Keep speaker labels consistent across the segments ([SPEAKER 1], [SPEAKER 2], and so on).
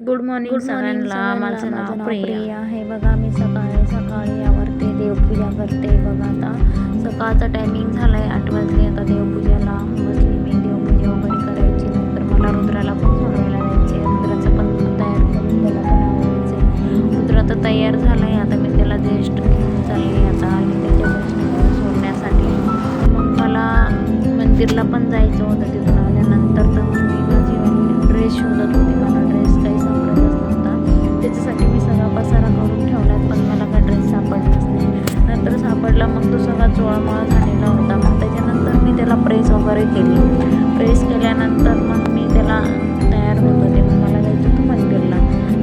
[SPEAKER 1] Good morning सगळ्यांना. माझं नाव प्रिया
[SPEAKER 2] आहे. बघा मी सकाळी आवरते, देवपूजा करते. बघा आता सकाळचा टायमिंग झाला आहे, 8 वाजले. आता देवपूजेला बसली मी. देवपूजा वगैरे करायची. नंतर मला रुद्राला पण सोडवायला जायचे. रुद्राचं पण तयार करून त्याला पण आवडायचे. रुद्र आता तयार झाला आहे. आता मी त्याला जस्ट घेऊन चालली आता आणि त्याच्या बसण्यावर सोडण्यासाठी. मग मला मंदिरला पण जायचं होतं. तिथून आल्यानंतर तर मग मी माझी ड्रेस शोधत होती. मला ड्रेस काही सापडतच नव्हता. त्याच्यासाठी मी सगळा पसारा करून ठेवलात, पण मला काय ड्रेस सापडलाच नाही. नंतर सापडला, मग तो सगळा चोळामोळा झालेला होता. मग त्याच्यानंतर मी त्याला प्रेस वगैरे केली. प्रेस केल्यानंतर मग मी त्याला तयार होत होते. मग मला जायचं होतं मंदिरला.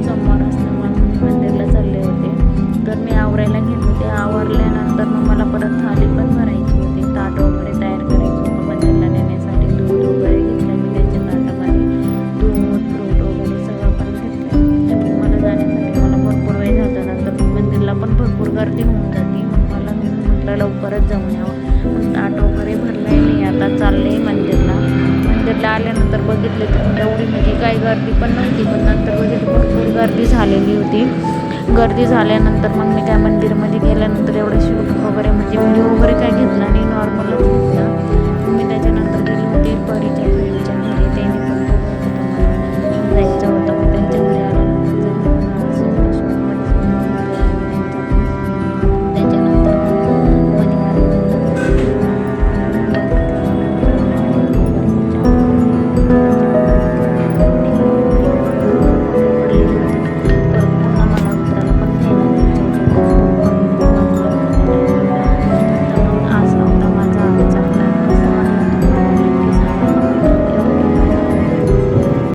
[SPEAKER 2] सोमवार असल्यामुळे मंदिरला चालले होते. तर मी आवरायला घेत होते. आवरल्यानंतर मग मला परत थाली पण भरायची होती. ताट वगैरे तयार करायचं होतं मंदिरला नेण्यासाठी. दूध वगैरे घेतलं मी त्याच्या ताटामध्ये. दूध फ्रूट वगैरे सगळं पण घेतलं. मला जाण्यासाठी मला भरपूर वेळ झाला. नंतर मंदिरला पण भरपूर गर्दी होऊन जाते. मग मी म्हटलं लवकरच जाऊन यावं. मग ताट वगैरे भरलंय मी. आता चालले मंदिरला. मंदिरला आल्यानंतर बघितले तर एवढी म्हणजे काही गर्दी पण नव्हती, पण नंतर बघितलं भरपूर गर्दी झालेली होती. गर्दी झाल्यानंतर मग मी त्या मंदिरमध्ये गेल्यानंतर एवढे शूट वगैरे म्हणजे व्हिडिओ वगैरे काय घेतला नाही, नॉर्मलच घेतला.